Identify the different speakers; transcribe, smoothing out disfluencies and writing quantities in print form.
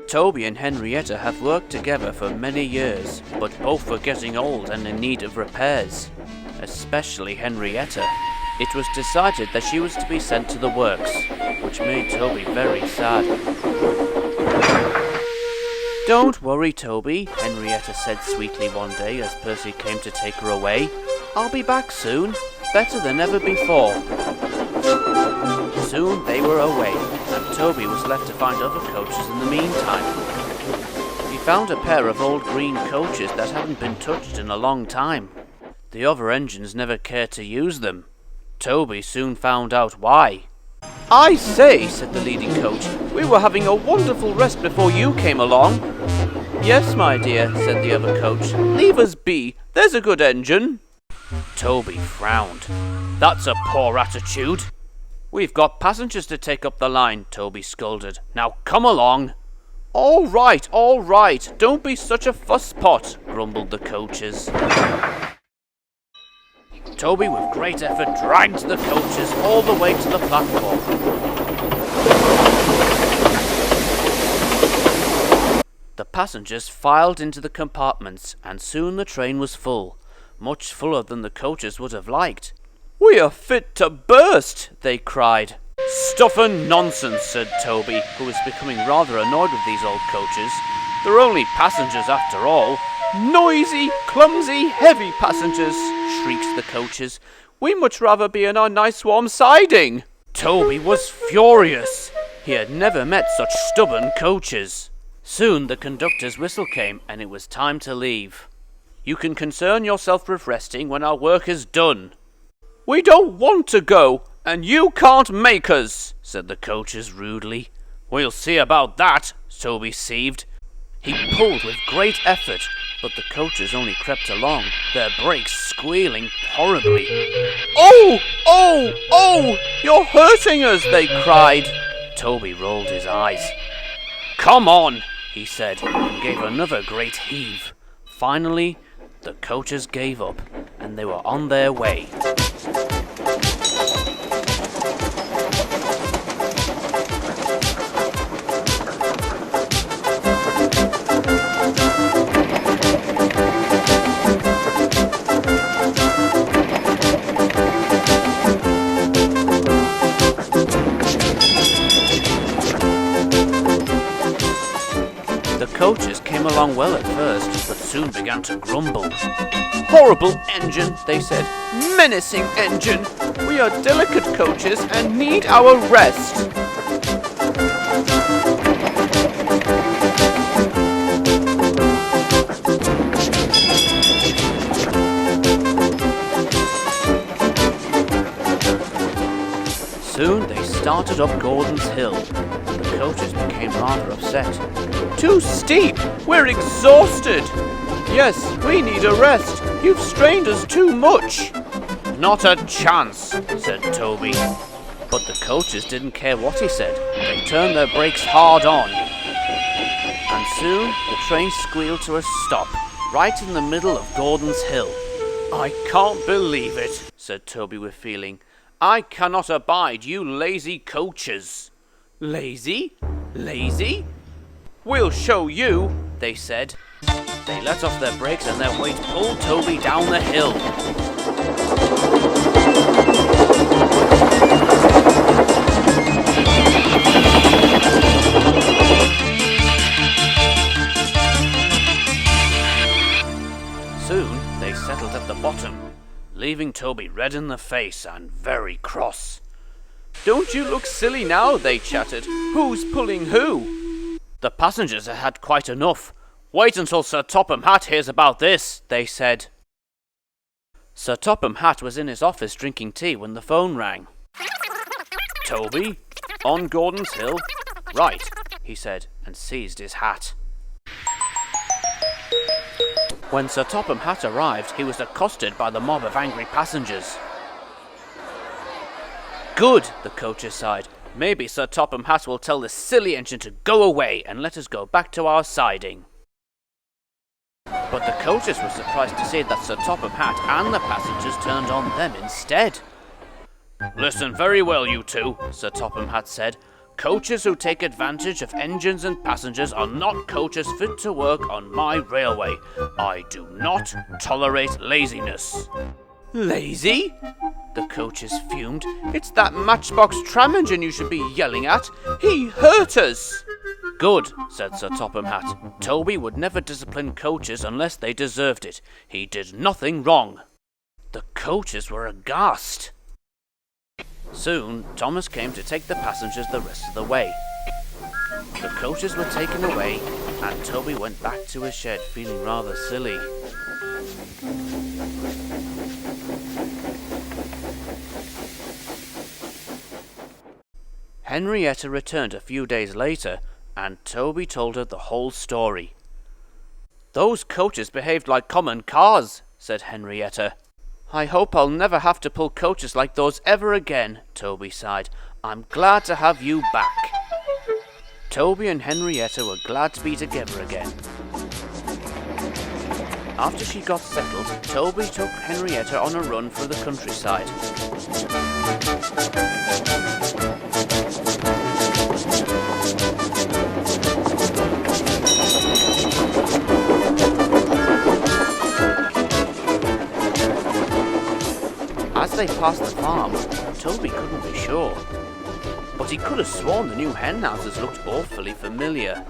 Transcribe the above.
Speaker 1: Toby and Henrietta have worked together for many years, but both were getting old and in need of repairs. Especially Henrietta. It was decided that she was to be sent to the works, which made Toby very sad. "Don't worry, Toby," Henrietta said sweetly one day as Percy came to take her away. "I'll be back soon, better than ever before." Soon they were away, and Toby was left to find other coaches in the meantime. He found a pair of old green coaches that hadn't been touched in a long time. The other engines never cared to use them. Toby soon found out why. "I say," said the leading coach, "we were having a wonderful rest before you came along." "Yes, my dear," said the other coach. "Leave us be, there's a good engine." Toby frowned. "That's a poor attitude." "We've got passengers to take up the line," Toby scolded. "Now come along." All right, don't be such a fusspot," grumbled the coaches. Toby, with great effort, dragged the coaches all the way to the platform. The passengers filed into the compartments, and soon the train was full, much fuller than the coaches would have liked. "We are fit to burst," they cried. "Stuff and nonsense," said Toby, who was becoming rather annoyed with these old coaches. "They're only passengers after all." "Noisy, clumsy, heavy passengers," shrieked the coaches. "We'd much rather be in our nice warm siding." Toby was furious. He had never met such stubborn coaches. Soon the conductor's whistle came, and it was time to leave. "You can concern yourself with resting when our work is done." "We don't want to go, and you can't make us," said the coaches rudely. "We'll see about that," Toby seethed. He pulled with great effort, but the coaches only crept along, their brakes squealing horribly. "Oh! Oh! Oh! You're hurting us!" they cried. Toby rolled his eyes. "Come on!" he said, and gave another great heave. Finally, the coaches gave up, and they were on their way. The coaches came along well at first, but soon began to grumble. "Horrible engine," they said. "Menacing engine. We are delicate coaches and need our rest." Soon they started up Gordon's Hill. The coaches became rather upset. "Too steep! We're exhausted!" "Yes, we need a rest. You've strained us too much." "Not a chance," said Toby. But the coaches didn't care what he said. They turned their brakes hard on. And soon the train squealed to a stop, right in the middle of Gordon's Hill. "I can't believe it," said Toby with feeling. "I cannot abide you lazy coaches." "Lazy? Lazy? We'll show you," they said. They let off their brakes and their weight pulled Toby down the hill. Soon they settled at the bottom, leaving Toby red in the face and very cross. "Don't you look silly now," they chattered. "Who's pulling who?" The passengers had had quite enough. "Wait until Sir Topham Hatt hears about this," they said. Sir Topham Hatt was in his office drinking tea when the phone rang. "Toby? On Gordon's Hill? Right," he said, and seized his hat. When Sir Topham Hatt arrived, he was accosted by the mob of angry passengers. "Good," the coaches sighed. "Maybe Sir Topham Hatt will tell this silly engine to go away and let us go back to our siding." But the coaches were surprised to see that Sir Topham Hatt and the passengers turned on them instead. "Listen very well, you two," Sir Topham Hatt said. Coaches who take advantage of engines and passengers are not coaches fit to work on my railway. I do not tolerate laziness. Lazy? The coaches fumed. It's that matchbox tram engine you should be yelling at. He hurt us. Good, said Sir Topham Hatt. Toby would never discipline coaches unless they deserved it. He did nothing wrong. The coaches were aghast. Soon, Thomas came to take the passengers the rest of the way. The coaches were taken away, and Toby went back to his shed feeling rather silly. Henrietta returned a few days later, and Toby told her the whole story. "Those coaches behaved like common cars," said Henrietta. "I hope I'll never have to pull coaches like those ever again," Toby sighed. "I'm glad to have you back." Toby and Henrietta were glad to be together again. After she got settled, Toby took Henrietta on a run through the countryside. As they passed the farm, Toby couldn't be sure, but he could have sworn the new hen houses looked awfully familiar.